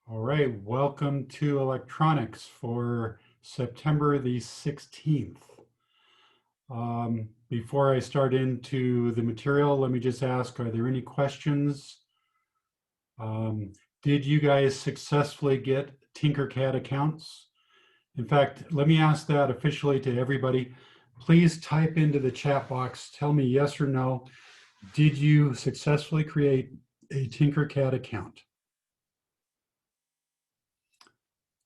All right, welcome to electronics for September the 16th. Before I start into the material, let me just ask, are there any questions? Did you guys successfully get Tinkercad accounts? In fact, let me ask that officially to everybody. Please type into the chat box, tell me yes or no. Did you successfully create a Tinkercad account?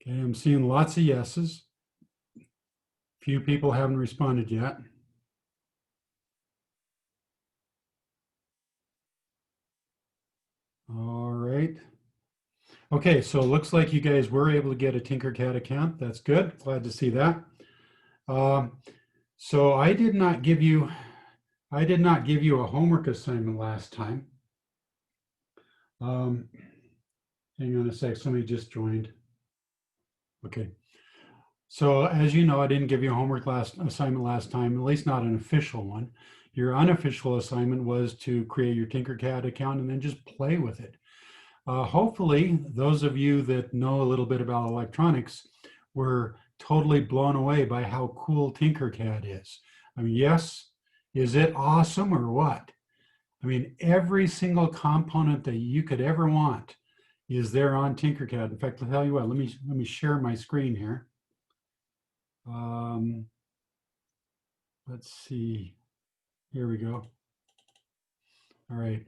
Okay, I'm seeing lots of yeses. Few people haven't responded yet. All right. Okay, so it looks like you guys were able to get a Tinkercad account. That's good. Glad to see that. So I did not give you a homework assignment last time. Hang on a sec. Somebody just joined. Okay. So as you know, I didn't give you a homework assignment last time, at least not an official one. Your unofficial assignment was to create your Tinkercad account and then just play with it. Hopefully, those of you that know a little bit about electronics were totally blown away by how cool Tinkercad is. I mean, yes, is it awesome or what? I mean, every single component that you could ever want is there on Tinkercad. In fact, I'll tell you what, let me share my screen here. Let's see, here we go. All right,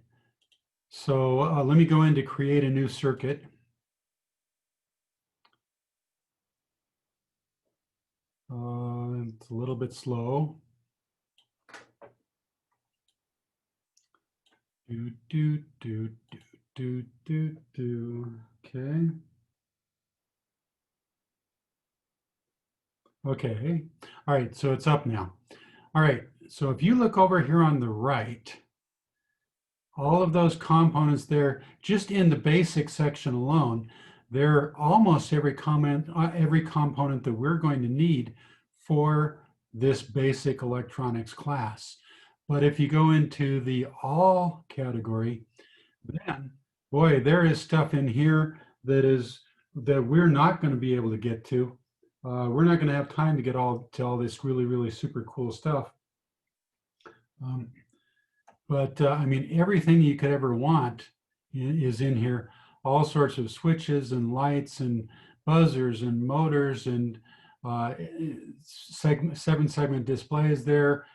so let me go in to create a new circuit. It's a little bit slow. Okay. Okay. All right. So it's up now. All right. So if you look over here on the right, all of those components there, just in the basic section alone, they're almost every component that we're going to need for this basic electronics class. But if you go into the all category, then boy, there is stuff in here that we're not going to be able to get to. We're not going to have time to get to all this really super cool stuff. I mean, everything you could ever want is in here. All sorts of switches and lights and buzzers and motors and 7-segment displays there.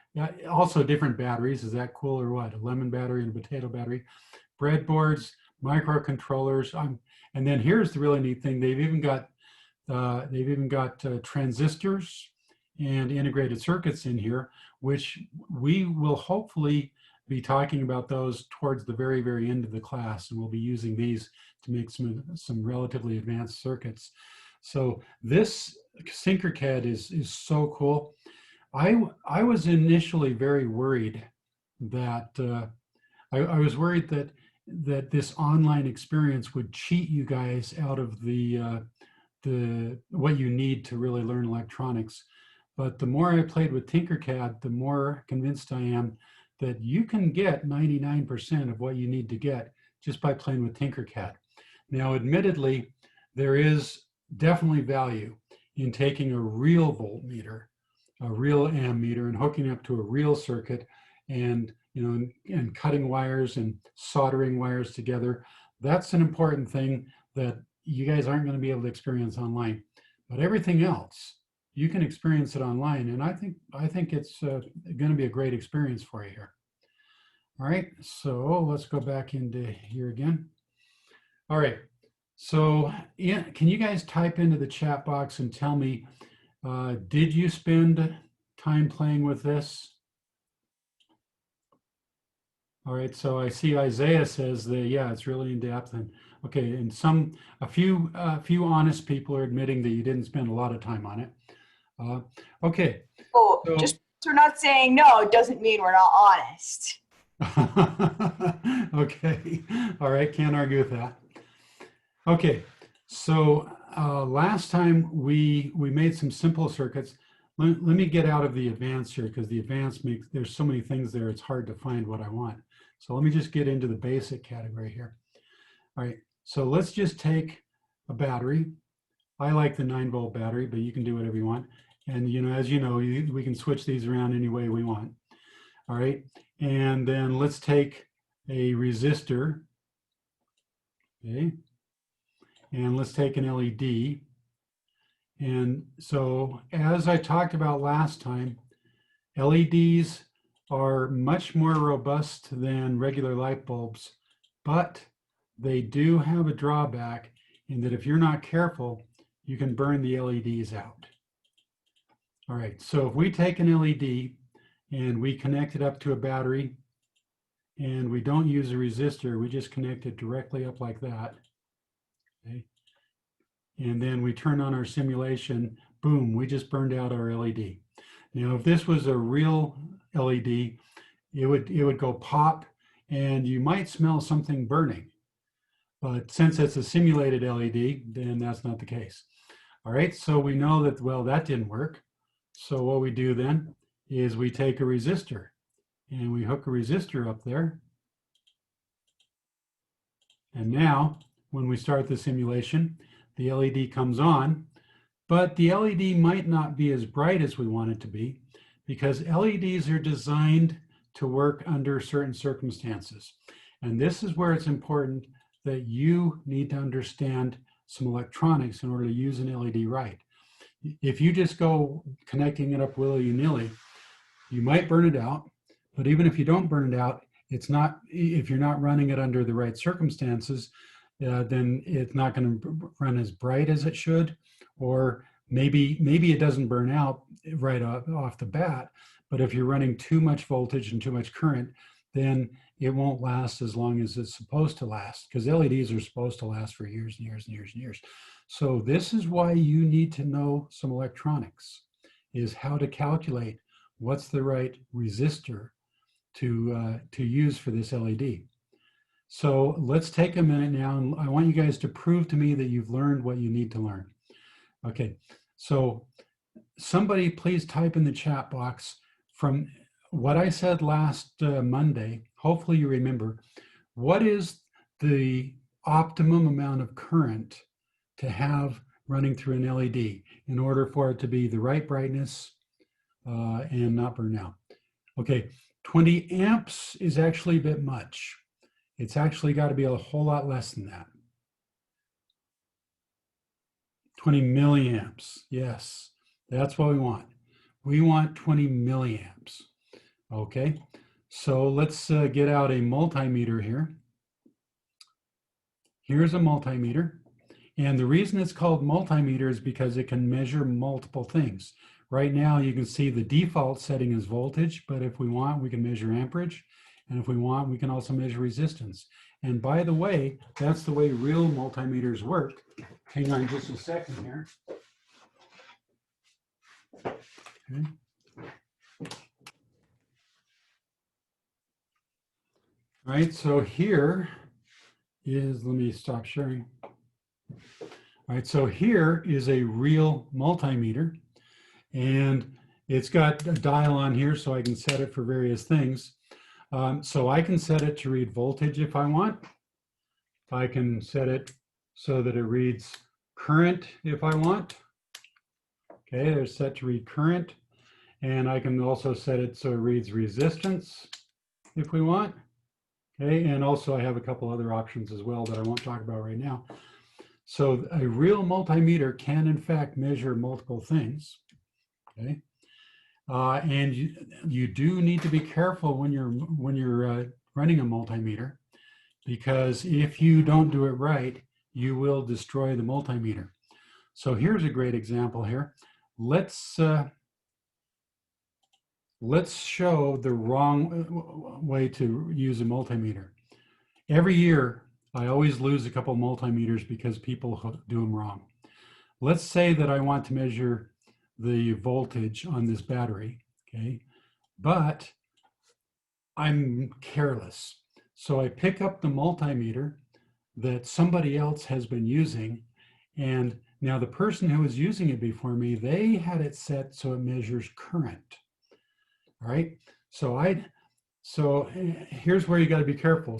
Also different batteries. Is that cool or what? A lemon battery and a potato battery. Breadboards, microcontrollers. And then here's the really neat thing. They've even got transistors and integrated circuits in here, which we will hopefully be talking about those towards the very end of the class, and we'll be using these to make some relatively advanced circuits. So this Tinkercad is so cool. I was initially very worried that I was worried that this online experience would cheat you guys out of the what you need to really learn electronics. But the more I played with Tinkercad, the more convinced I am that you can get 99% of what you need to get just by playing with Tinkercad. Now, admittedly, there is definitely value in taking a real voltmeter, a real ammeter, and hooking up to a real circuit and and cutting wires and soldering wires together. That's an important thing that you guys aren't going to be able to experience online. But everything else, you can experience it online, and I think it's going to be a great experience for you here. All right, so let's go back into here again. All right, so can you guys type into the chat box and tell me, did you spend time playing with this? All right, so I see Isaiah says that, yeah, it's really in depth. And okay, and a few honest people are admitting that you didn't spend a lot of time on it. Okay. Oh, so, just we're not saying no doesn't mean we're not honest. Okay, all right, can't argue with that. Okay, so last time we made some simple circuits. Let me get out of the advanced here because the advanced there's so many things there, it's hard to find what I want. So let me just get into the basic category here. All right, so let's just take a battery. I like the 9-volt battery, but you can do whatever you want. And as you know, we can switch these around any way we want. All right. And then let's take a resistor. Okay. And let's take an LED. And so as I talked about last time, LEDs are much more robust than regular light bulbs, but they do have a drawback in that if you're not careful, you can burn the LEDs out. All right, so if we take an LED and we connect it up to a battery and we don't use a resistor, we just connect it directly up like that. Okay. And then we turn on our simulation, boom, we just burned out our LED. Now, if this was a real LED, it would go pop and you might smell something burning. But since it's a simulated LED, then that's not the case. All right, so we know that, well, that didn't work. So what we do then is we take a resistor and we hook a resistor up there. And now when we start the simulation, the LED comes on, but the LED might not be as bright as we want it to be because LEDs are designed to work under certain circumstances. And this is where it's important that you need to understand some electronics in order to use an LED right. If you just go connecting it up willy-nilly, you might burn it out, but even if you don't burn it out, it's not, if you're not running it under the right circumstances, then it's not going to run as bright as it should, or maybe it doesn't burn out right off the bat, but if you're running too much voltage and too much current, then it won't last as long as it's supposed to last, because LEDs are supposed to last for years and years and years and years. So this is why you need to know some electronics, is how to calculate what's the right resistor to use for this LED. So let's take a minute now, and I want you guys to prove to me that you've learned what you need to learn. Okay, so somebody please type in the chat box from what I said last Monday. Hopefully you remember, what is the optimum amount of current to have running through an LED in order for it to be the right brightness and not burn out? Okay, 20 amps is actually a bit much. It's actually got to be a whole lot less than that. 20 milliamps, yes, that's what we want. We want 20 milliamps. Okay, so let's get out a multimeter here. Here's a multimeter. And the reason it's called multimeter is because it can measure multiple things. Right now, you can see the default setting is voltage, but if we want, we can measure amperage. And if we want, we can also measure resistance. And by the way, that's the way real multimeters work. Hang on just a second here. Okay. All right, so here is, let me stop sharing. All right, so here is a real multimeter, and it's got a dial on here so I can set it for various things. So I can set it to read voltage if I want. I can set it so that it reads current if I want. Okay, they're set to read current. And I can also set it so it reads resistance if we want. Okay, and also I have a couple other options as well that I won't talk about right now. So a real multimeter can in fact measure multiple things. Okay. And you do need to be careful when you're running a multimeter, because if you don't do it right, you will destroy the multimeter. So here's a great example here. Let's show the wrong way to use a multimeter. Every year, I always lose a couple multimeters because people do them wrong. Let's say that I want to measure the voltage on this battery, okay? But I'm careless. So I pick up the multimeter that somebody else has been using, and now the person who was using it before me, they had it set so it measures current. All right, so here's where you got to be careful.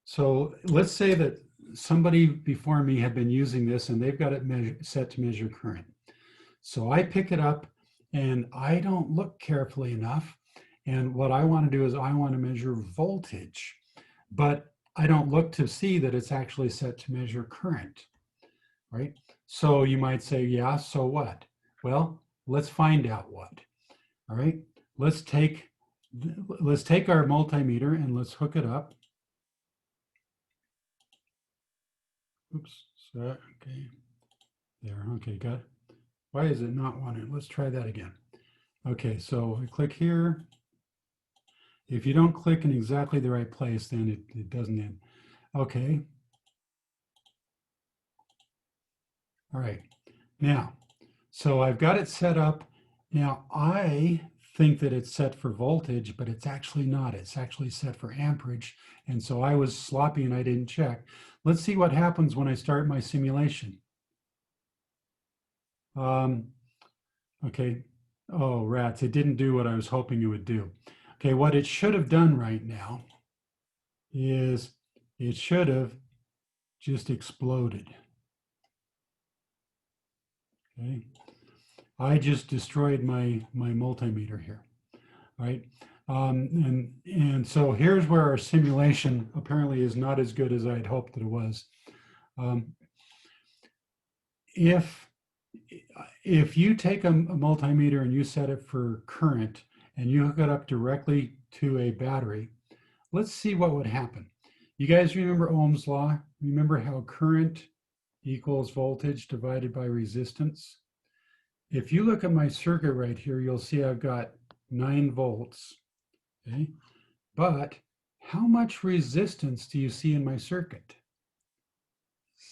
So let's say that somebody before me had been using this and they've got it set to measure current. So I pick it up and I don't look carefully enough. And what I want to do is I want to measure voltage, but I don't look to see that it's actually set to measure current, right? So you might say, yeah, so what? Well, let's find out what. All right, let's take our multimeter and let's hook it up. Oops, so, okay, there, okay, got it. Why is it not wanting? Let's try that again. Okay, so I click here. If you don't click in exactly the right place, then it doesn't end. Okay. All right, now, so I've got it set up. Now I think that it's set for voltage, but it's actually not. It's actually set for amperage. And so I was sloppy and I didn't check. Let's see what happens when I start my simulation. Okay. Oh, rats. It didn't do what I was hoping it would do. Okay, what it should have done right now is it should have just exploded. Okay. I just destroyed my multimeter here, right? And so here's where our simulation apparently is not as good as I'd hoped that it was. If you take a multimeter and you set it for current and you hook it up directly to a battery, let's see what would happen. You guys remember Ohm's law? Remember how current equals voltage divided by resistance? If you look at my circuit right here, you'll see I've got 9 volts, okay? But how much resistance do you see in my circuit?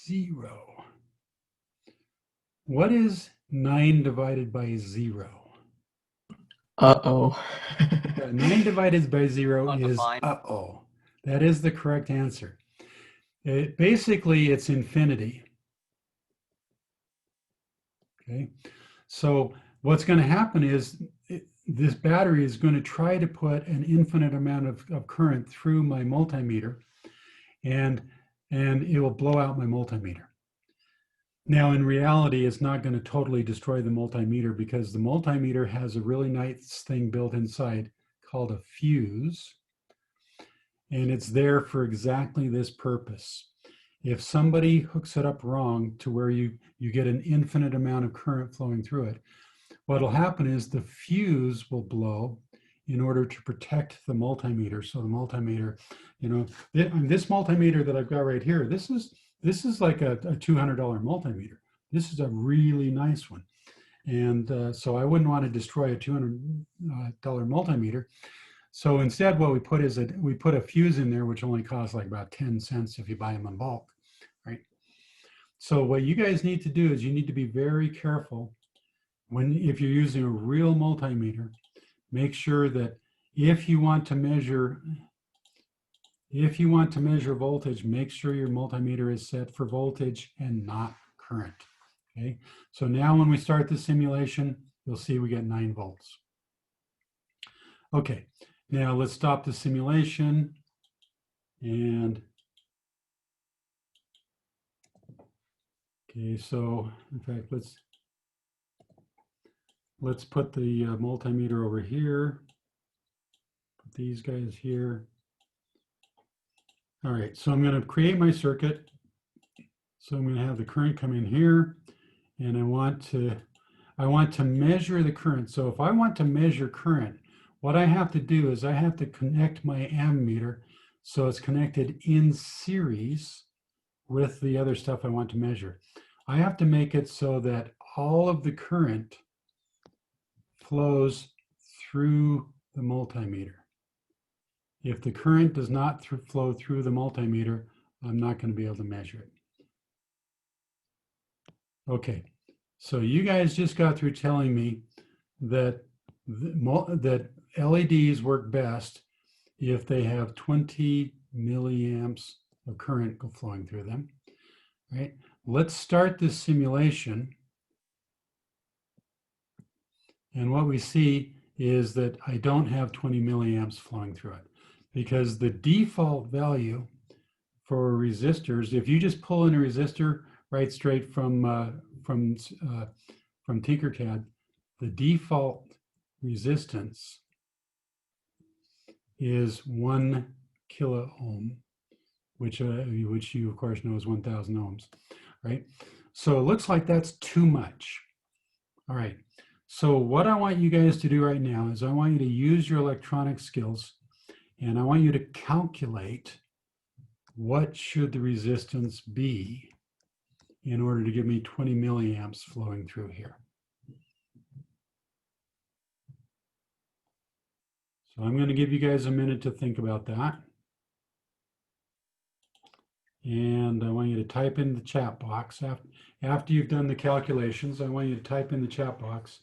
0. What is 9 divided by 0? Uh-oh. 9 divided by 0 is Undefined. uh-oh. That is the correct answer. Basically, it's infinity. Okay, so what's going to happen is this battery is going to try to put an infinite amount of current through my multimeter, and it will blow out my multimeter. Now, in reality, it's not going to totally destroy the multimeter because the multimeter has a really nice thing built inside called a fuse, and it's there for exactly this purpose. If somebody hooks it up wrong to where you get an infinite amount of current flowing through it, what'll happen is the fuse will blow in order to protect the multimeter. So the multimeter, you know, this multimeter that I've got right here, this is like a $200 multimeter. This is a really nice one. And so I wouldn't want to destroy a $200 multimeter. So instead, what we put is we put a fuse in there, which only costs like about 10 cents if you buy them in bulk, right? So what you guys need to do is you need to be very careful if you're using a real multimeter. Make sure that if you want to measure voltage, make sure your multimeter is set for voltage and not current. Okay. So now when we start the simulation, you'll see we get 9 volts. Okay. Now let's stop the simulation and okay, so in fact, let's put the multimeter over here. Put these guys here. All right, so I'm going to create my circuit. So I'm going to have the current come in here, and I want to measure the current. So if I want to measure current, what I have to do is I have to connect my ammeter so it's connected in series with the other stuff I want to measure. I have to make it so that all of the current flows through the multimeter. If the current does not flow through the multimeter, I'm not going to be able to measure it. Okay, so you guys just got through telling me that that LEDs work best if they have 20 milliamps of current flowing through them, right? Let's start this simulation. And what we see is that I don't have 20 milliamps flowing through it because the default value for resistors, if you just pull in a resistor right straight from Tinkercad, the default resistance is 1 kilo ohm, which you of course know is 1,000 ohms, right? So it looks like that's too much. All right. So what I want you guys to do right now is I want you to use your electronic skills, and I want you to calculate what should the resistance be in order to give me 20 milliamps flowing through here. So I'm going to give you guys a minute to think about that. And I want you to type in the chat box. After you've done the calculations, I want you to type in the chat box.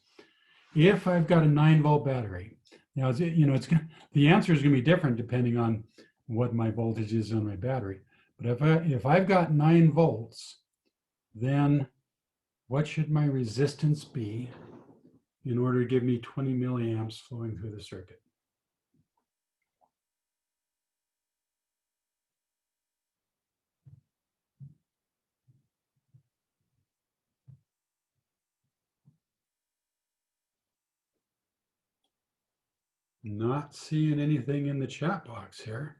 If I've got a 9-volt battery, now the answer is going to be different depending on what my voltage is on my battery. But if I've got 9 volts, then what should my resistance be in order to give me 20 milliamps flowing through the circuit? Not seeing anything in the chat box here.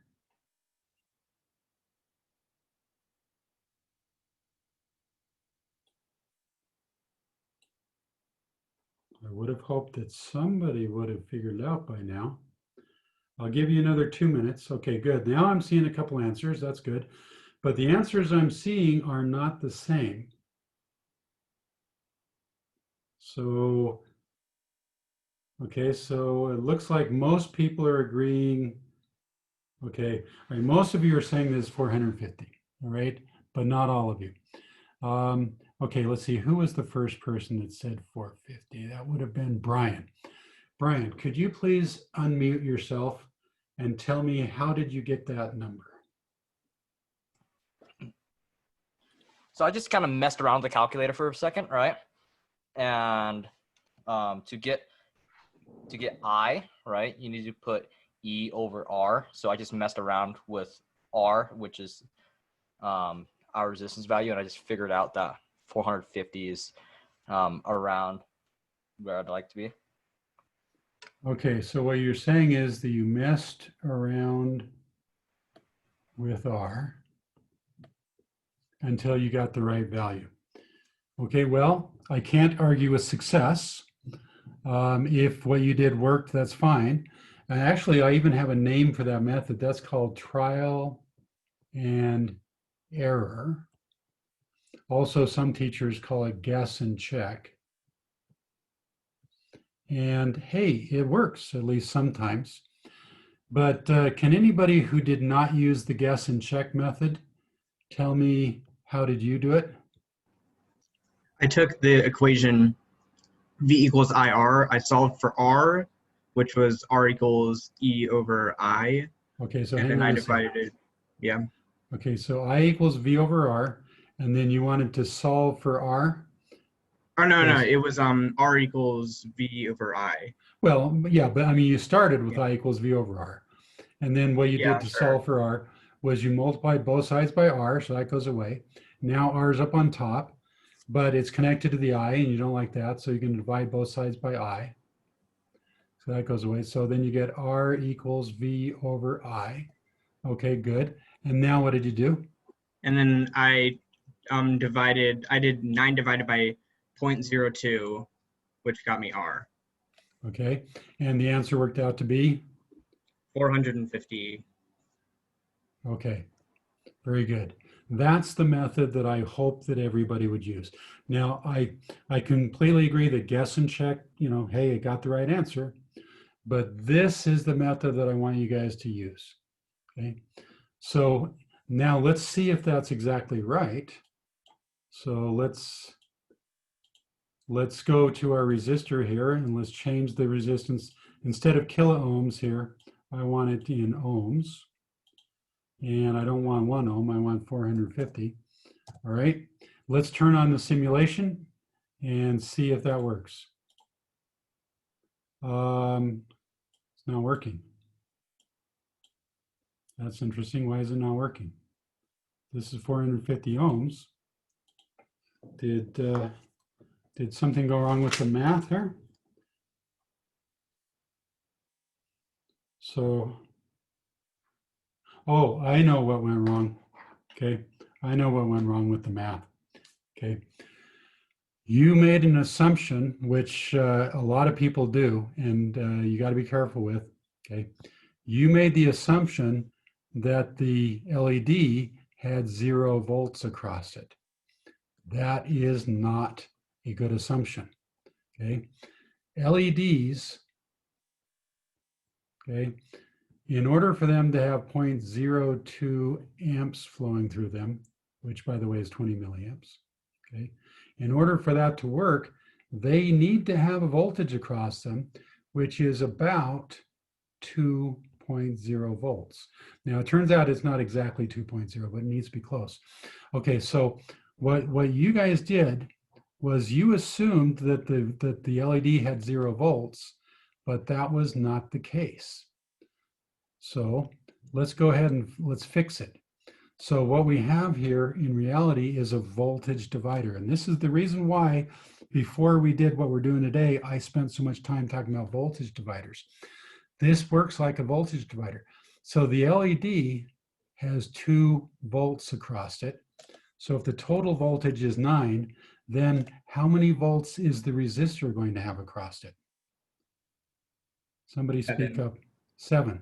I would have hoped that somebody would have figured it out by now. I'll give you another 2 minutes. Okay, good. Now I'm seeing a couple answers. That's good. But the answers I'm seeing are not the same. So, okay, so it looks like most people are agreeing. Okay, all right, most of you are saying this is 450, all right, but not all of you. Okay, let's see, who was the first person that said 450? That would have been Brian. Brian, could you please unmute yourself and tell me, how did you get that number? So I just kind of messed around with the calculator for a second, right? And to get I, right, you need to put E over R. So I just messed around with R, which is our resistance value, and I just figured out that 450 is around where I'd like to be. Okay, so what you're saying is that you messed around with R until you got the right value. Okay, well, I can't argue with success. If what you did worked, that's fine. And actually, I even have a name for that method. That's called trial and error. Also, some teachers call it guess and check. And hey, it works, at least sometimes. But can anybody who did not use the guess and check method tell me, how did you do it? I took the equation V equals IR. I solved for R, which was R equals E over I. Okay, so and hang then on I a second. divided it. Yeah. Okay, so I equals V over R, and then you wanted to solve for R? Oh, no, Yes. it was R equals V over I. Well, yeah, but I mean, you started with I equals V over R. And then what you Yeah, did to sure. solve for R was you multiplied both sides by R, so that goes away. Now R is up on top, but it's connected to the I, and you don't like that, so you can divide both sides by I. So that goes away. So then you get R equals V over I. Okay, good. And now what did you do? And then I did 9 divided by 0.02, which got me R. Okay, and the answer worked out to be? 450. Okay, very good. That's the method that I hope that everybody would use. Now, I completely agree that guess and check, hey, it got the right answer, but this is the method that I want you guys to use, okay? So now let's see if that's exactly right. So let's go to our resistor here, and let's change the resistance. Instead of kilo ohms here, I want it in ohms. And I don't want 1 ohm, I want 450. All right, let's turn on the simulation and see if that works. It's not working. That's interesting. Why is it not working? This is 450 ohms. Did something go wrong with the math here? So, oh, I know what went wrong. Okay, I know what went wrong with the math. Okay, you made an assumption, which a lot of people do, and you got to be careful with. Okay, you made the assumption that the LED had 0 volts across it. That is not a good assumption. Okay, LEDs, okay, in order for them to have 0.02 amps flowing through them, which by the way is 20 milliamps, okay, in order for that to work, they need to have a voltage across them, which is about 2.0 volts. Now, it turns out it's not exactly 2.0, but it needs to be close. Okay, so what you guys did was you assumed that the LED had 0 volts, but that was not the case. So let's go ahead and let's fix it. So what we have here in reality is a voltage divider. And this is the reason why before we did what we're doing today, I spent so much time talking about voltage dividers. This works like a voltage divider. So the LED has 2 volts across it. So if the total voltage is 9, then how many volts is the resistor going to have across it? Somebody speak 7. up. 7.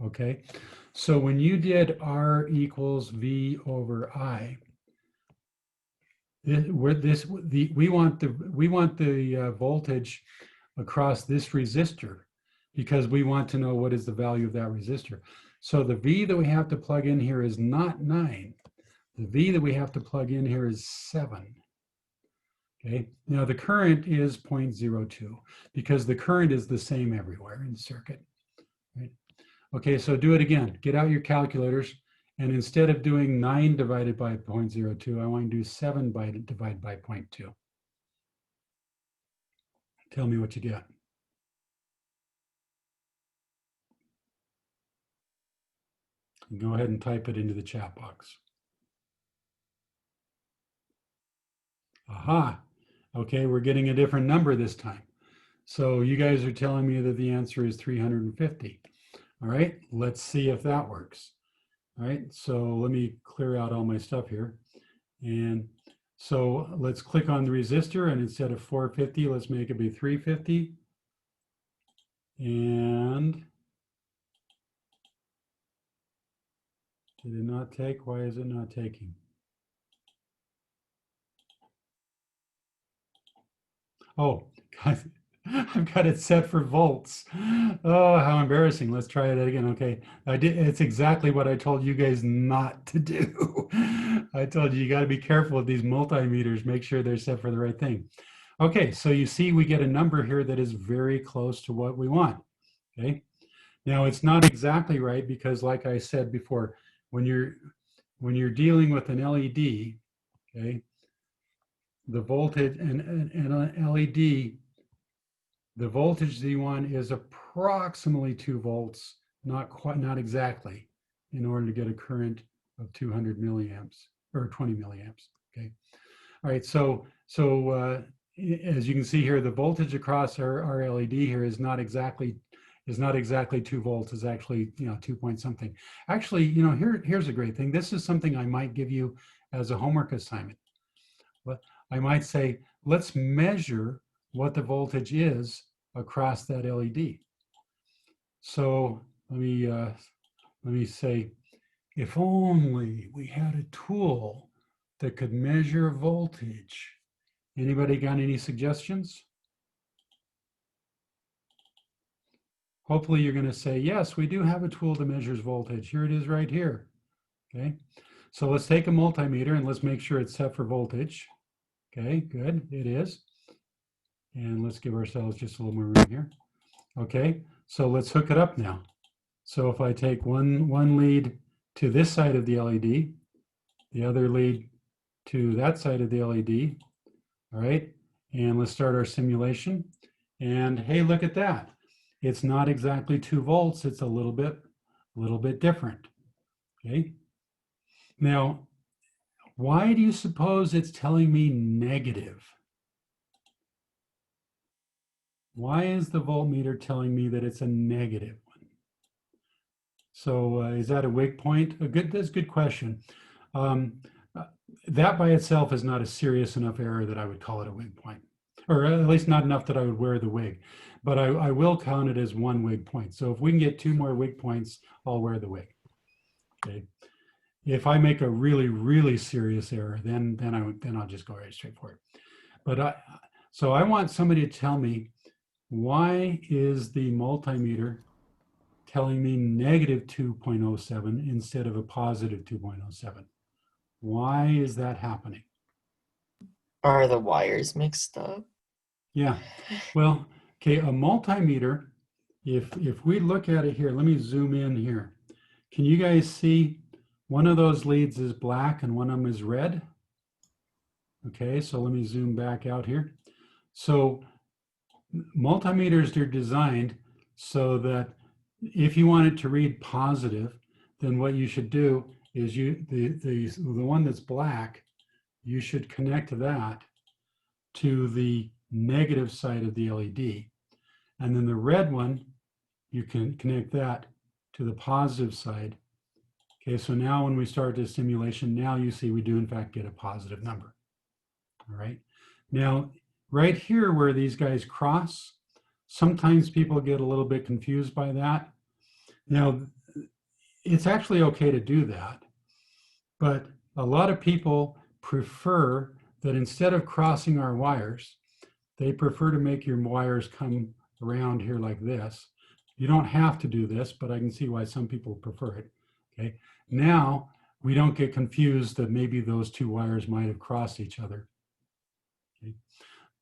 Okay. So when you did R equals V over I, we want the voltage across this resistor because we want to know what is the value of that resistor. So the V that we have to plug in here is not 9. The V that we have to plug in here is 7. Okay, now the current is 0.02 because the current is the same everywhere in the circuit. Right? Okay, so do it again. Get out your calculators, and instead of doing 9 divided by 0.02, I want to do 7 divided by 0.2. Tell me what you get. Go ahead and type it into the chat box. Aha. Okay, we're getting a different number this time. So you guys are telling me that the answer is 350. All right, let's see if that works. All right, so let me clear out all my stuff here. And so let's click on the resistor, and instead of 450, let's make it be 350. And did it not take? Why is it not taking? Oh, God, I've got it set for volts. Oh, how embarrassing. Let's try it again. Okay, I did. It's exactly what I told you guys not to do. I told you got to be careful with these multimeters. Make sure they're set for the right thing. Okay, so you see we get a number here that is very close to what we want. Okay, now it's not exactly right because, like I said before, when you're dealing with an LED, okay, the voltage and an LED, the voltage that you want is approximately 2 volts, not exactly, in order to get a current of 200 milliamps or 20 milliamps. Okay. All right. So as you can see here, the voltage across our LED here is not exactly 2 volts. Is actually 2 point something. Actually, here's a great thing. This is something I might give you as a homework assignment. But I might say, let's measure what the voltage is across that LED. So let me say, if only we had a tool that could measure voltage. Anybody got any suggestions? Hopefully you're going to say, yes, we do have a tool that measures voltage. Here it is right here. Okay, so let's take a multimeter and let's make sure it's set for voltage. Okay, good, it is. And let's give ourselves just a little more room here. Okay, so let's hook it up now. So if I take one lead to this side of the LED, the other lead to that side of the LED, all right, and let's start our simulation. And hey, look at that. It's not exactly 2 volts, it's a little bit different, okay? Now, Why do you suppose it's telling me negative? Why is the voltmeter telling me that it's a negative one? So is that a wig point? That's a good question. That by itself is not a serious enough error that I would call it a wig point, or at least not enough that I would wear the wig. But I will count it as one wig point. So if we can get 2 more wig points, I'll wear the wig. Okay. If I make a really, really serious error, then I'll just go right straight for it. But so I want somebody to tell me, why is the multimeter telling me negative 2.07 instead of a positive 2.07? Why is that happening? Are the wires mixed up? Yeah, well, okay, a multimeter, if we look at it here, let me zoom in here. Can you guys see one of those leads is black and one of them is red? Okay, so let me zoom back out here. So multimeters are designed so that if you want it to read positive, then what you should do is the one that's black, you should connect that to the negative side of the LED. And then the red one, you can connect that to the positive side. Okay, so now when we start this simulation, now you see we do in fact get a positive number. All right. Now, right here where these guys cross, sometimes people get a little bit confused by that. Now, it's actually okay to do that, but a lot of people prefer that instead of crossing our wires, they prefer to make your wires come around here like this. You don't have to do this, but I can see why some people prefer it. Okay. Now we don't get confused that maybe those 2 wires might have crossed each other. Okay.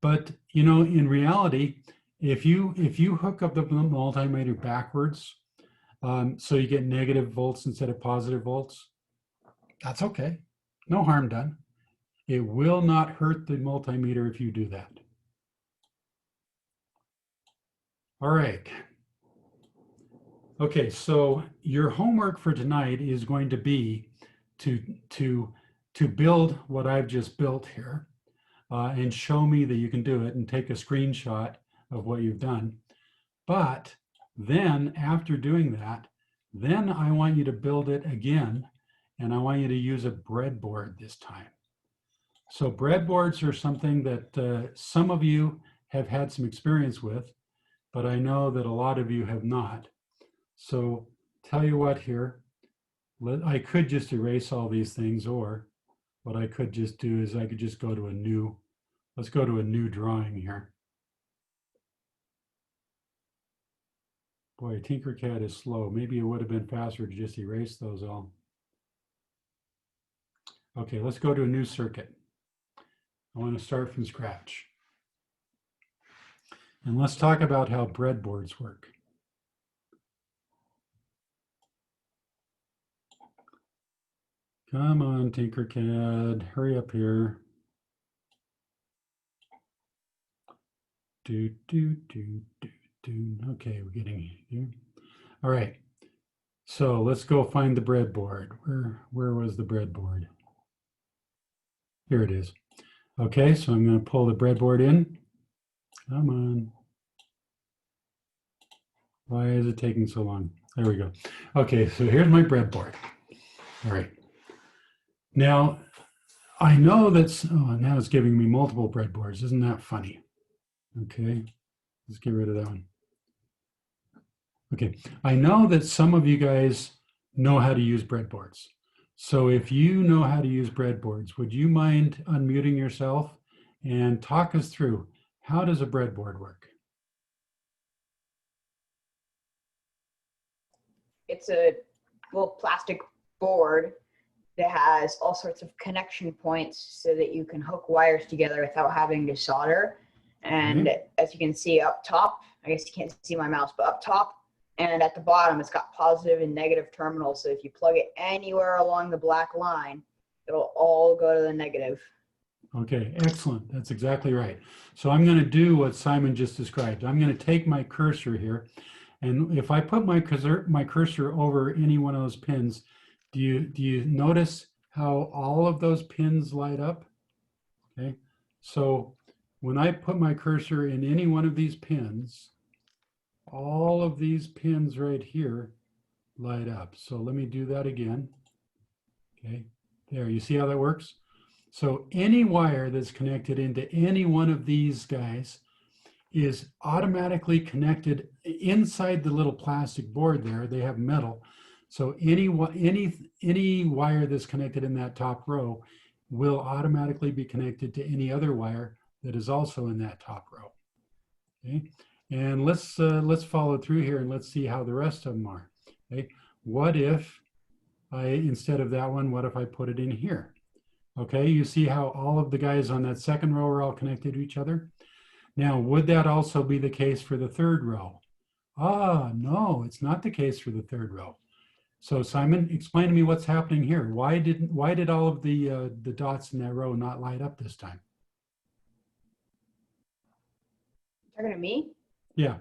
But you know, in reality, if you hook up the multimeter backwards, so you get negative volts instead of positive volts, that's okay. No harm done. It will not hurt the multimeter if you do that. All right. Okay, so your homework for tonight is going to be to build what I've just built here and show me that you can do it and take a screenshot of what you've done. But then after doing that, then I want you to build it again, and I want you to use a breadboard this time. So breadboards are something that some of you have had some experience with, but I know that a lot of you have not. So tell you what here, I could just erase all these things, or what I could just do is I could just go to a new, let's go to a new drawing here. Boy, Tinkercad is slow. Maybe it would have been faster to just erase those all. Okay, let's go to a new circuit. I want to start from scratch. And let's talk about how breadboards work. Come on, Tinkercad, hurry up here. Do. Okay, we're getting here. All right, so let's go find the breadboard. Where was the breadboard? Here it is. Okay, so I'm going to pull the breadboard in. Come on. Why is it taking so long? There we go. Okay, so here's my breadboard. All right. Now, I know that's, oh, now it's giving me multiple breadboards. Isn't that funny? Okay, let's get rid of that one. Okay, I know that some of you guys know how to use breadboards. So if you know how to use breadboards, would you mind unmuting yourself and talk us through, how does a breadboard work? It's a little plastic board that has all sorts of connection points so that you can hook wires together without having to solder. And as you can see up top, I guess you can't see my mouse, but up top and at the bottom, it's got positive and negative terminals. So if you plug it anywhere along the black line, it'll all go to the negative. Okay, excellent. That's exactly right. So I'm going to do what Simon just described. I'm going to take my cursor here, and if I put my cursor over any one of those pins, do you notice how all of those pins light up? Okay, so when I put my cursor in any one of these pins, all of these pins right here light up. So let me do that again. Okay, there, you see how that works? So any wire that's connected into any one of these guys is automatically connected inside the little plastic board there. They have metal. So any wire that's connected in that top row will automatically be connected to any other wire that is also in that top row. Okay, and let's follow through here and let's see how the rest of them are. Okay, what if instead of that one, what if I put it in here? Okay, you see how all of the guys on that second row are all connected to each other? Now, would that also be the case for the third row? Ah, no, it's not the case for the third row. So Simon, explain to me what's happening here. Why did all of the dots in that row not light up this time? Talking to me? Yeah,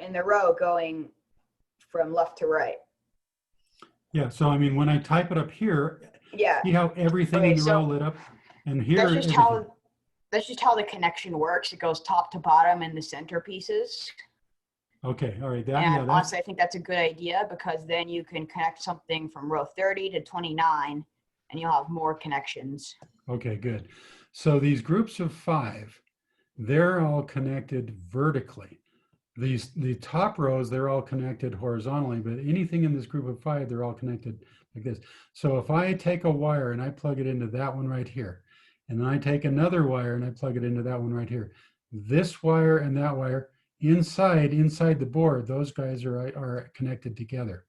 In the row going from left to right. yeah. So I mean, when I type it up here, Yeah. see how everything Okay, in the so row lit up, and here That's just everything. how the connection works. It goes top to bottom in the center pieces. Okay, all right. And honestly, I think that's a good idea because then you can connect something from row 30 to 29 and you'll have more connections. Okay, good. So these groups of 5, they're all connected vertically. The top rows, they're all connected horizontally, but anything in this group of 5, they're all connected like this. So if I take a wire and I plug it into that one right here, and then I take another wire and I plug it into that one right here, this wire and that wire inside the board, those guys are connected together.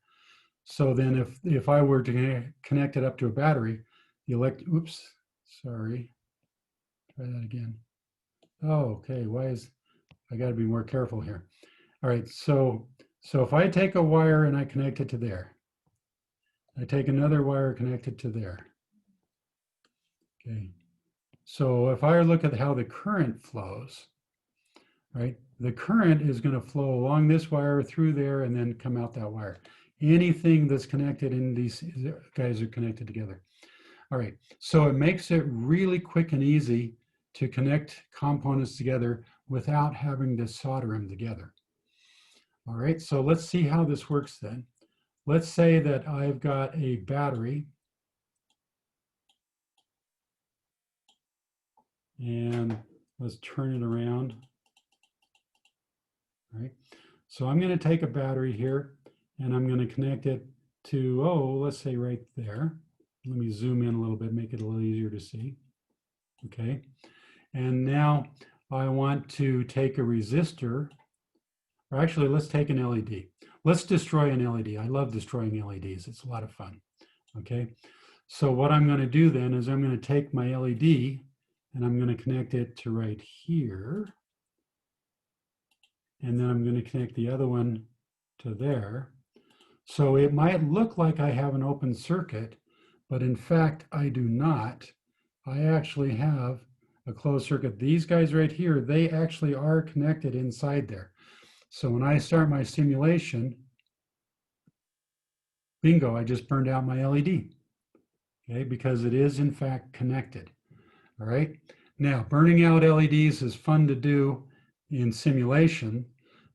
So then if I were to connect it up to a battery, oops, sorry, try that again. Oh, okay, I got to be more careful here. All right, so if I take a wire and I connect it to there, I take another wire connected to there. Okay, so if I look at how the current flows, right, the current is going to flow along this wire through there and then come out that wire. Anything that's connected in these guys are connected together. All right, so it makes it really quick and easy to connect components together without having to solder them together. All right, so let's see how this works then. Let's say that I've got a battery and let's turn it around. All right, so I'm going to take a battery here and I'm going to connect it to, let's say right there. Let me zoom in a little bit, make it a little easier to see. Okay, and now I want to take a resistor, or actually let's take an LED. Let's destroy an LED. I love destroying LEDs. It's a lot of fun. Okay, so what I'm going to do then is I'm going to take my LED and I'm going to connect it to right here. And then I'm going to connect the other one to there. So it might look like I have an open circuit, but in fact, I do not. I actually have a closed circuit. These guys right here, they actually are connected inside there. So when I start my simulation, bingo, I just burned out my LED, okay, because it is in fact connected. All right. Now, burning out LEDs is fun to do in simulation,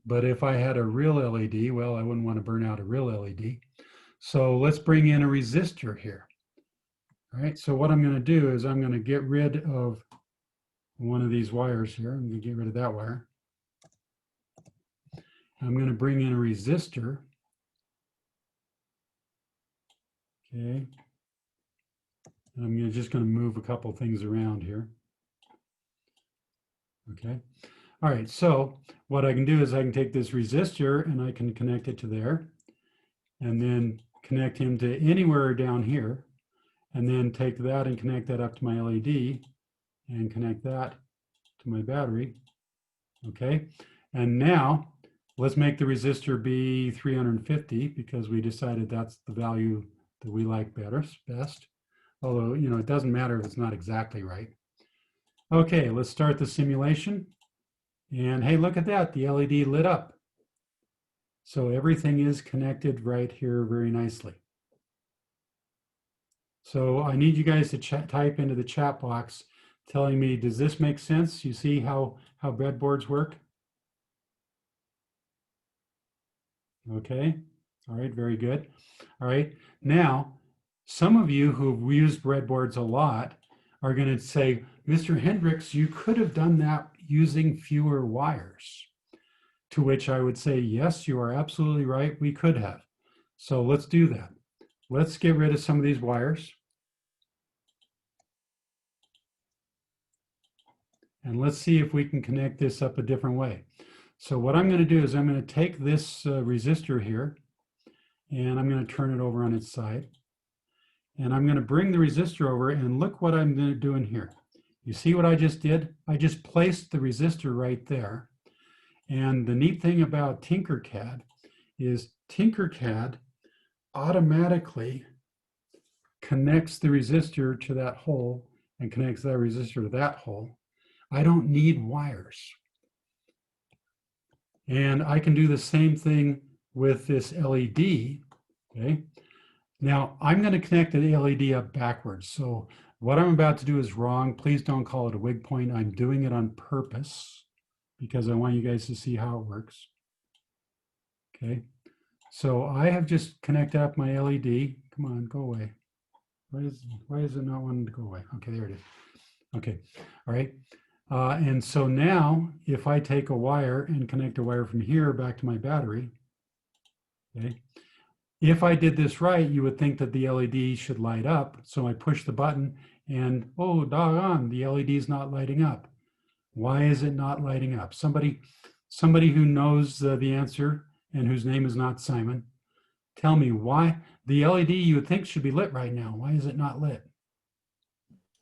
but if I had a real LED, well, I wouldn't want to burn out a real LED. So let's bring in a resistor here. All right, so what I'm going to do is I'm going to get rid of one of these wires here. I'm going to get rid of that wire. I'm going to bring in a resistor. Okay. And I'm just going to move a couple things around here. Okay. All right, so what I can do is I can take this resistor and I can connect it to there and then connect him to anywhere down here and then take that and connect that up to my LED and connect that to my battery. Okay, and now let's make the resistor be 350 because we decided that's the value that we like best. Although, you know, it doesn't matter if it's not exactly right. Okay, let's start the simulation. And hey, look at that, the LED lit up. So everything is connected right here very nicely. So I need you guys to type into the chat box telling me, does this make sense? You see how breadboards work? Okay. All right. Very good. All right. Now, some of you who've used breadboards a lot are going to say, Mr. Hendricks, you could have done that using fewer wires. To which I would say, yes, you are absolutely right. We could have. So let's do that. Let's get rid of some of these wires. And let's see if we can connect this up a different way. So what I'm going to do is I'm going to take this resistor here, and I'm going to turn it over on its side. And I'm going to bring the resistor over, and look what I'm doing here. You see what I just did? I just placed the resistor right there. And the neat thing about Tinkercad is Tinkercad automatically connects the resistor to that hole and connects that resistor to that hole. I don't need wires. And I can do the same thing with this LED, okay? Now, I'm going to connect the LED up backwards. So what I'm about to do is wrong. Please don't call it a wig point. I'm doing it on purpose because I want you guys to see how it works. Okay, so I have just connected up my LED. Come on, go away. Why is it not wanting to go away? Okay, there it is. Okay, all right. And so now if I take a wire and connect a wire from here back to my battery, okay, if I did this right, you would think that the LED should light up. So I push the button and, oh, doggone, the LED is not lighting up. Why is it not lighting up? Somebody who knows the answer and whose name is not Simon, tell me why the LED you would think should be lit right now. Why is it not lit?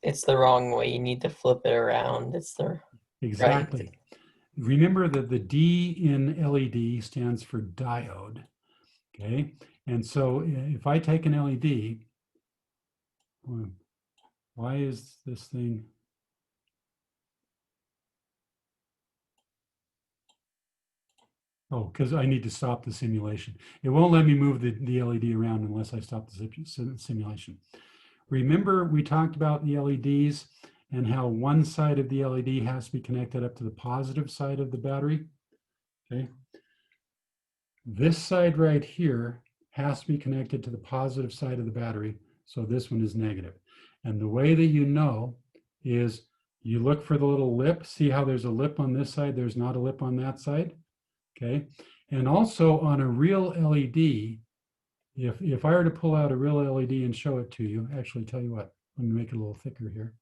It's the wrong way. You need to flip it around. It's the Exactly. right. Remember that the D in LED stands for diode. Okay. And so if I take an LED, why is this thing? Oh, because I need to stop the simulation. It won't let me move the LED around unless I stop the simulation. Remember, we talked about the LEDs and how one side of the LED has to be connected up to the positive side of the battery. Okay. This side right here has to be connected to the positive side of the battery. So this one is negative. And the way that you know is you look for the little lip. See how there's a lip on this side? There's not a lip on that side. Okay. And also on a real LED, if I were to pull out a real LED and show it to you, actually tell you what, let me make it a little thicker here.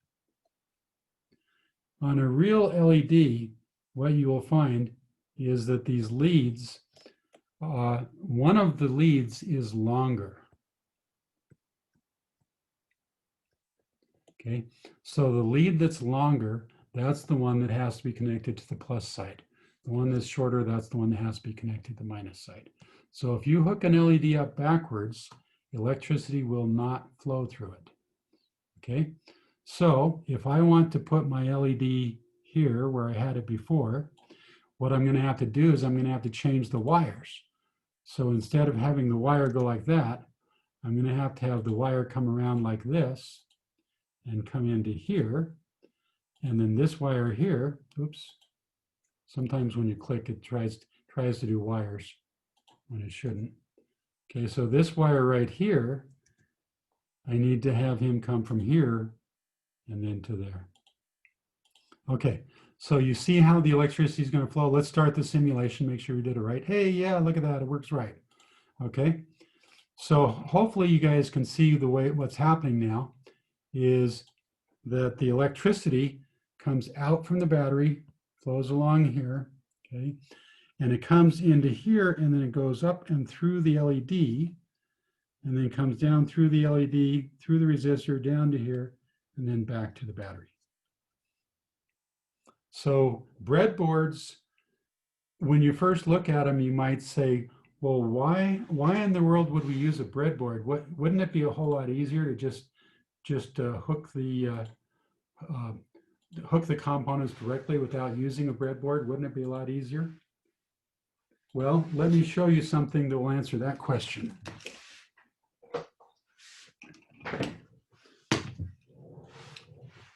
On a real LED, what you will find is that these leads, one of the leads is longer. Okay, so the lead that's longer, that's the one that has to be connected to the plus side. The one that's shorter, that's the one that has to be connected to the minus side. So if you hook an LED up backwards, electricity will not flow through it. Okay, so if I want to put my LED here where I had it before, what I'm going to have to do is I'm going to have to change the wires. So instead of having the wire go like that, I'm going to have the wire come around like this and come into here. And then this wire here, oops, sometimes when you click, it tries to do wires when it shouldn't. Okay, so this wire right here, I need to have him come from here and then to there. Okay, so you see how the electricity is going to flow. Let's start the simulation, make sure we did it right. Hey, yeah, look at that, it works right. Okay, so hopefully you guys can see the way what's happening now is that the electricity comes out from the battery, flows along here, okay, and it comes into here and then it goes up and through the LED and then comes down through the LED, through the resistor, down to here, and then back to the battery. So breadboards, when you first look at them, you might say, well, why in the world would we use a breadboard? Wouldn't it be a whole lot easier to just hook the components directly without using a breadboard? Wouldn't it be a lot easier? Well, let me show you something that will answer that question.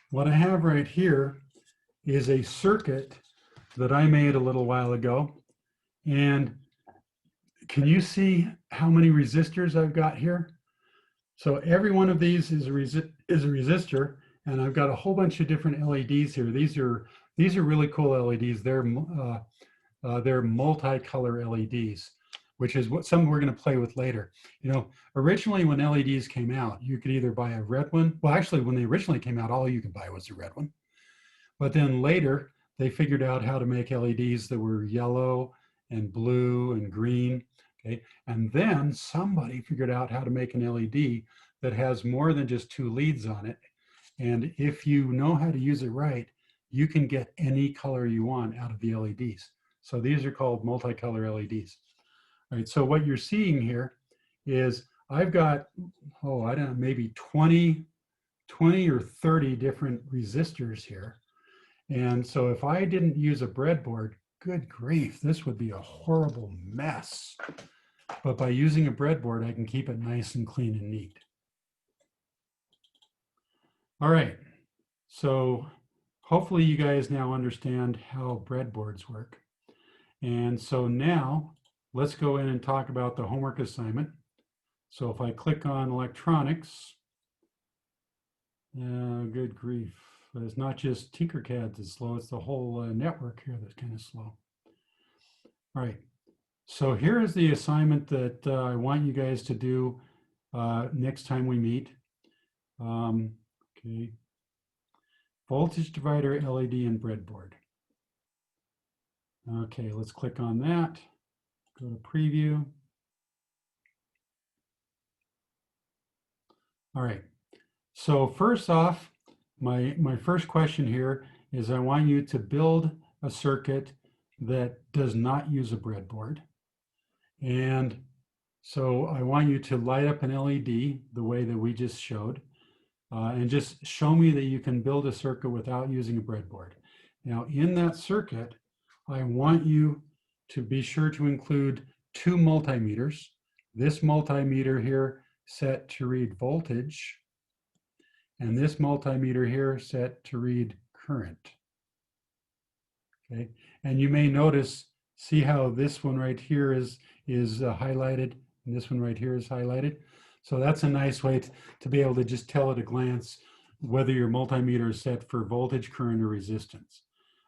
what I have right here is a circuit that I made a little while ago. And can you see how many resistors I've got here? So every one of these is a resistor, and I've got a whole bunch of different LEDs here. These are really cool LEDs. They're multicolor LEDs, which is what some we're going to play with later. You know, originally when LEDs came out, you could either buy a red one. Well, actually, when they originally came out, all you could buy was a red one. But then later, they figured out how to make LEDs that were yellow and blue and green. Okay. And then somebody figured out how to make an LED that has more than just 2 leads on it. And if you know how to use it right, you can get any color you want out of the LEDs. So these are called multicolor LEDs. All right, so what you're seeing here is I've got, oh, I don't know, maybe 20 or 30 different resistors here. And so if I didn't use a breadboard, good grief, this would be a horrible mess. But by using a breadboard, I can keep it nice and clean and neat. All right, so hopefully you guys now understand how breadboards work. And so now let's go in and talk about the homework assignment. So if I click on electronics, good grief, it's not just Tinkercad that's slow, it's the whole network here that's kind of slow. All right, so here is the assignment that I want you guys to do next time we meet. Okay, voltage divider, LED, and breadboard. Okay, let's click on that. Go to preview. All right, so first off, my first question here is I want you to build a circuit that does not use a breadboard. And so I want you to light up an LED the way that we just showed, and just show me that you can build a circuit without using a breadboard. Now in that circuit, I want you to be sure to include 2 multimeters. This multimeter here set to read voltage, and this multimeter here set to read current. Okay, and you may notice, see how this one right here is highlighted, and this one right here is highlighted. So that's a nice way to be able to just tell at a glance whether your multimeter is set for voltage, current, or resistance.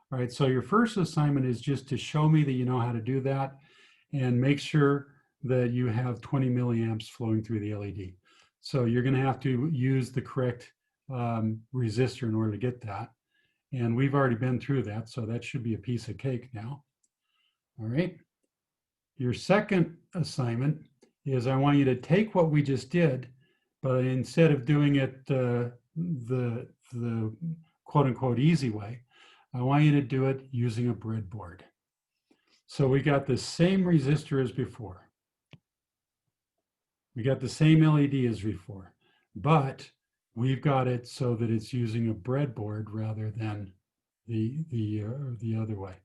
All right, so your first assignment is just to show me that you know how to do that, and make sure that you have 20 milliamps flowing through the LED. So you're going to have to use the correct resistor in order to get that. And we've already been through that, so that should be a piece of cake now. All right. Your second assignment is I want you to take what we just did, but instead of doing it the quote unquote easy way, I want you to do it using a breadboard. So we got the same resistor as before. We got the same LED as before, but we've got it so that it's using a breadboard rather than the other way.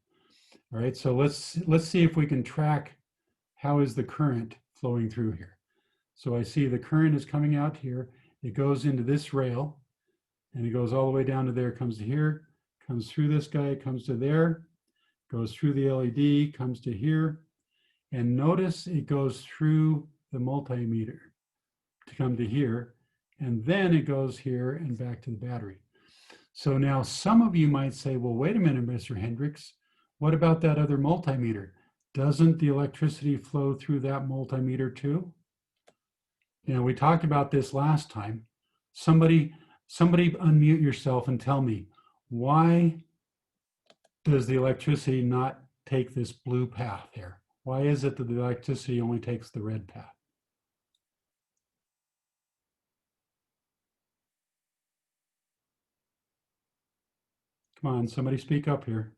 All right, so let's see if we can track how is the current flowing through here. So I see the current is coming out here. It goes into this rail, and it goes all the way down to there, comes to here, comes through this guy, comes to there, goes through the LED, comes to here, and notice it goes through the multimeter to come to here, and then it goes here and back to the battery. So now some of you might say, well, wait a minute, Mr. Hendricks, what about that other multimeter? Doesn't the electricity flow through that multimeter too? You know, we talked about this last time. Somebody unmute yourself and tell me, why does the electricity not take this blue path here? Why is it that the electricity only takes the red path? Come on, somebody speak up here.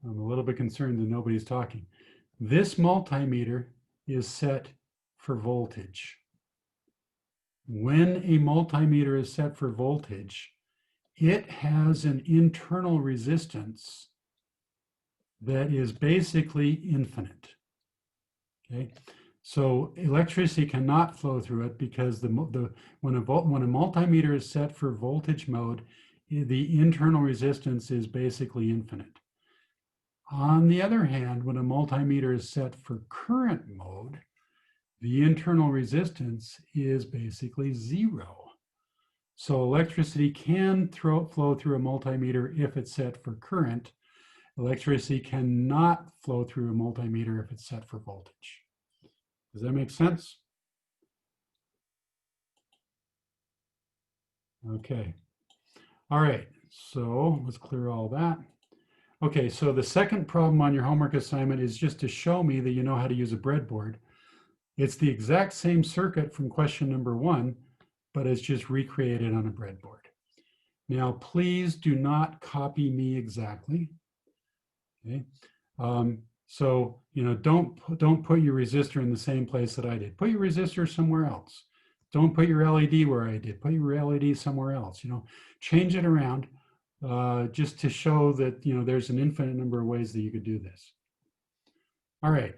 I'm a little bit concerned that nobody's talking. This multimeter is set for voltage. When a multimeter is set for voltage, it has an internal resistance that is basically infinite. Okay, So electricity cannot flow through it because when a multimeter is set for voltage mode, the internal resistance is basically infinite. On the other hand, when a multimeter is set for current mode, the internal resistance is basically 0. So electricity can flow through a multimeter if it's set for current. Electricity cannot flow through a multimeter if it's set for voltage. Does that make sense? Okay. All right, so let's clear all that. Okay, so the second problem on your homework assignment is just to show me that you know how to use a breadboard. It's the exact same circuit from question number 1, but it's just recreated on a breadboard. Now, please do not copy me exactly. Okay. So, you know, don't put your resistor in the same place that I did. Put your resistor somewhere else. Don't put your LED where I did. Put your LED somewhere else. You know, change it around just to show that, you know, there's an infinite number of ways that you could do this. All right.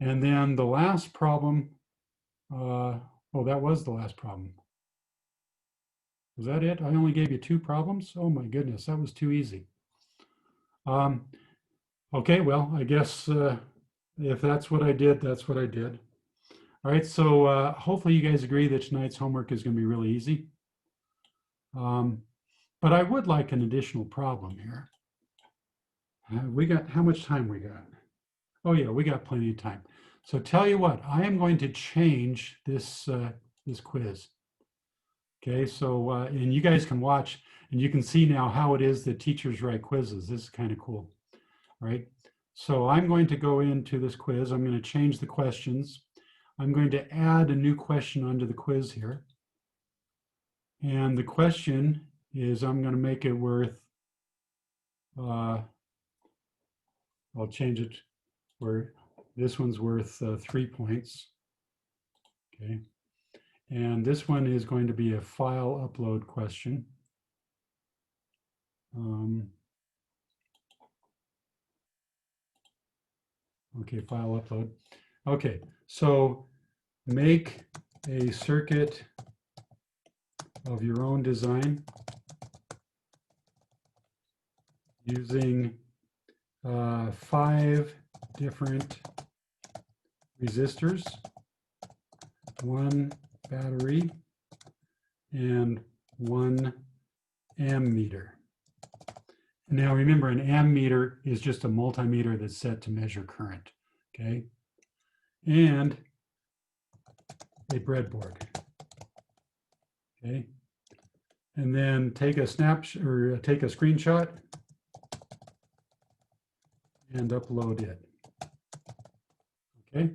And then the last problem, oh, that was the last problem. Was that it? I only gave you 2 problems? Oh my goodness, that was too easy. Okay, well, I guess if that's what I did, that's what I did. All right, so hopefully you guys agree that tonight's homework is going to be really easy. But I would like an additional problem here. We got, how much time we got? Oh yeah, we got plenty of time. So tell you what, I am going to change this, this quiz. Okay, so, and you guys can watch and you can see now how it is that teachers write quizzes. This is kind of cool. Right? So I'm going to go into this quiz. I'm going to change the questions. I'm going to add a new question onto the quiz here. And the question is, I'm going to make it worth, I'll change it where this one's worth 3 points. Okay. And this one is going to be a file upload question. Okay, file upload. Okay, so make a circuit of your own design using 5 different resistors, 1 battery, and 1 ammeter. Now remember, an ammeter is just a multimeter that's set to measure current, okay? And a breadboard, okay? And then take a snapshot or take a screenshot and upload it, okay?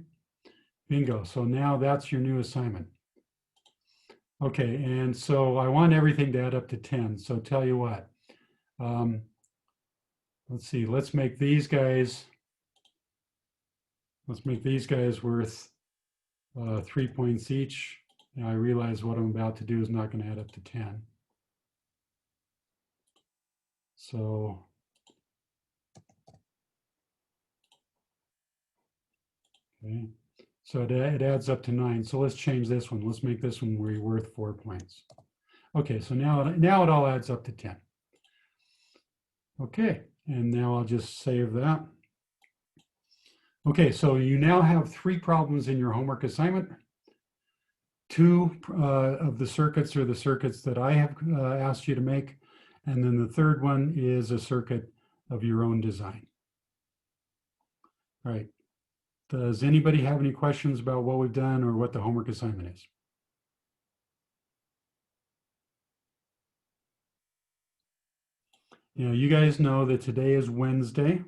Bingo, so now that's your new assignment. Okay, and so I want everything to add up to 10, so tell you what. Let's see, let's make these guys worth 3 points each. Now I realize what I'm about to do is not going to add up to 10. So okay, so it adds up to 9. So let's change this one. Let's make this one worth 4 points. Okay, so now it all adds up to 10. Okay, and now I'll just save that. Okay, so you now have 3 problems in your homework assignment. 2 of the circuits are the circuits that I have asked you to make. And then the third one is a circuit of your own design. All right. Does anybody have any questions about what we've done or what the homework assignment is? You know, you guys know that today is Wednesday.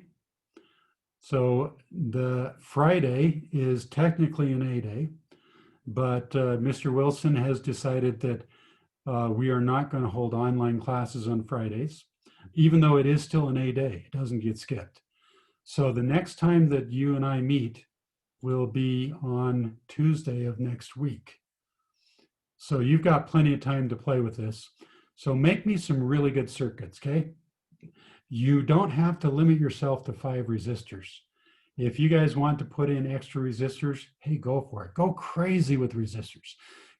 So the Friday is technically an A day, but Mr. Wilson has decided that we are not going to hold online classes on Fridays, even though it is still an A day. It doesn't get skipped. So the next time that you and I meet will be on Tuesday of next week. So you've got plenty of time to play with this. So make me some really good circuits, okay? You don't have to limit yourself to 5 resistors. If you guys want to put in extra resistors, hey, go for it. Go crazy with resistors.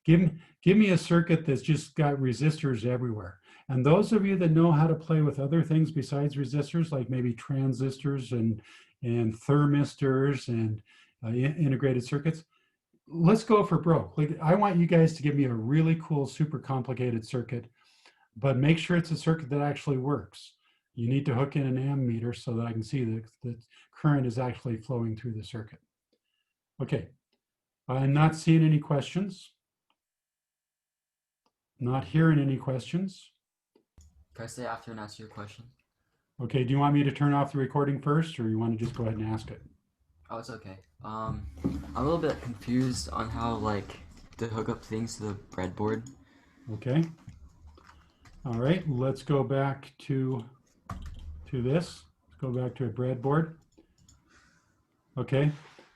Give me a circuit that's just got resistors everywhere. And those of you that know how to play with other things besides resistors, like maybe transistors and thermistors and integrated circuits, let's go for broke. Like, I want you guys to give me a really cool, super complicated circuit, but make sure it's a circuit that actually works. You need to hook in an ammeter so that I can see that the current is actually flowing through the circuit. Okay, I'm not seeing any questions. Not hearing any questions. Can I stay after and ask you a question? Okay, do you want me to turn off the recording first, or you want to just go ahead and ask it? Oh, it's okay. I'm a little bit confused on how like to hook up things to the breadboard. Okay. All right, let's go back to this. Let's go back to a breadboard. Okay,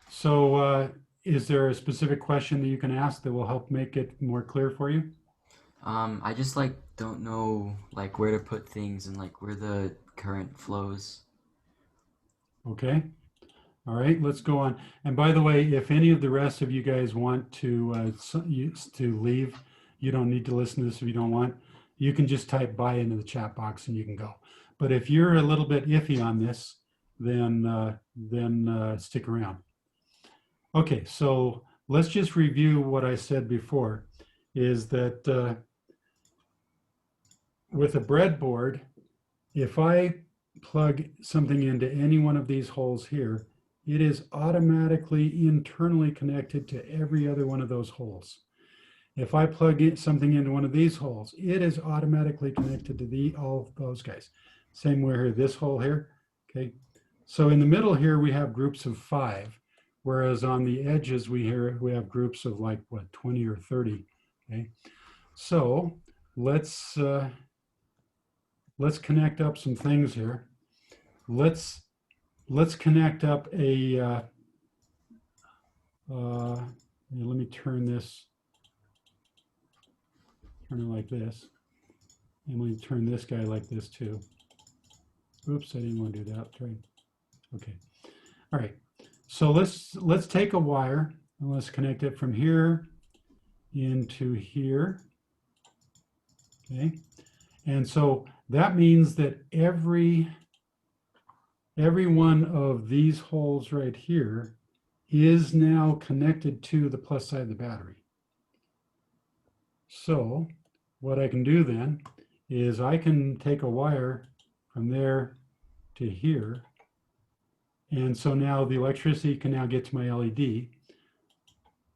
so is there a specific question that you can ask that will help make it more clear for you? I just like don't know like where to put things and like where the current flows. Okay. All right, let's go on. And by the way, if any of the rest of you guys want to leave, you don't need to listen to this if you don't want. You can just type bye into the chat box and you can go. But if you're a little bit iffy on this, then stick around. Okay, so let's just review what I said before, is that with a breadboard, if I plug something into any one of these holes here, it is automatically internally connected to every other one of those holes. If I plug something into one of these holes, it is automatically connected to all of those guys. Same way here, this hole here, okay? So in the middle here, we have groups of 5, whereas on the edges, we have groups of like, what, 20 or 30, okay? So let's connect up some things here. Let's connect up a, let me turn it like this. And we turn this guy like this too. Oops, I didn't want to do that. Right. Okay. All right. So let's take a wire and let's connect it from here into here. Okay. And so that means that every one of these holes right here is now connected to the plus side of the battery. So what I can do then is I can take a wire from there to here. And so now the electricity can now get to my LED.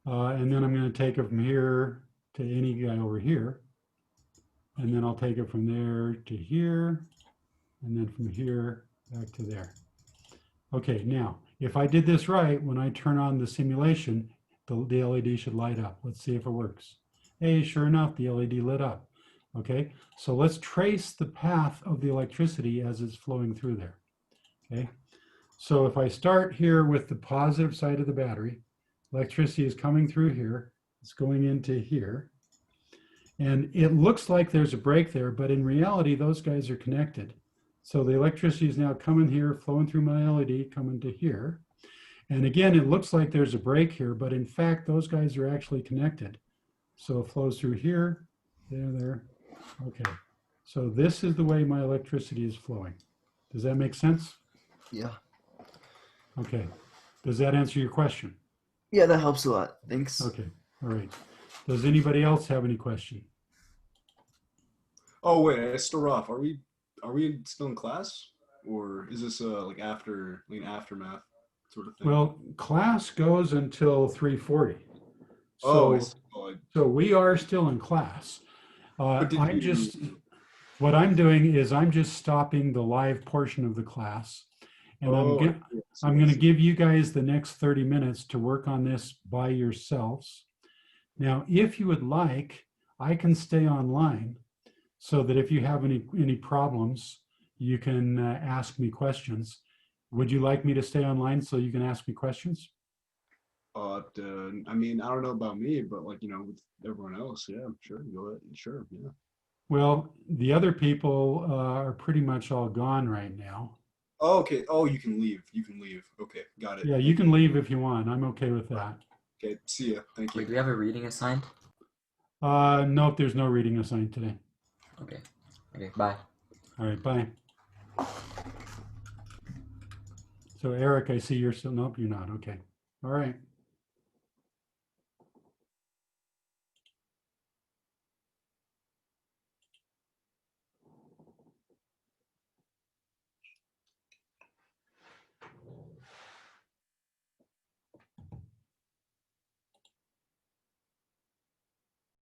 And then I'm going to take it from here to any guy over here. And then I'll take it from there to here. And then from here back to there. Okay, now, if I did this right, when I turn on the simulation, the LED should light up. Let's see if it works. Hey, sure enough, the LED lit up. Okay, so let's trace the path of the electricity as it's flowing through there. Okay, so if I start here with the positive side of the battery, electricity is coming through here. It's going into here. And it looks like there's a break there, but in reality, those guys are connected. So the electricity is now coming here, flowing through my LED, coming to here. And again, it looks like there's a break here, but in fact, those guys are actually connected. So it flows through here, there. Okay. So this is the way my electricity is flowing. Does that make sense? Yeah. Okay. Does that answer your question? Yeah, that helps a lot. Thanks. Okay. All right. Does anybody else have any question? Oh wait, I still off. Are we still in class, or is this like aftermath sort of thing? Well, class goes until 3:40. Oh, So we are still in class. But did What I'm doing is I'm just stopping the live portion of the class. And I'm going to give you guys the next 30 minutes to work on this by yourselves. Now, if you would like, I can stay online so that if you have any problems, you can ask me questions. Would you like me to stay online so you can ask me questions? I mean, I don't know about me, but like, with everyone else, yeah, sure, go ahead, sure, yeah. Well, the other people are pretty much all gone right now. Oh, okay. Oh, you can leave. You can leave. Okay, got it. Yeah, you can leave if you want. I'm okay with that. Okay, see ya. Thank Wait, you. do we have a reading assigned? Nope, there's no reading assigned today. Okay. Okay, bye. All right, bye. So Eric, I see you're still, nope, you're not. Okay. All right.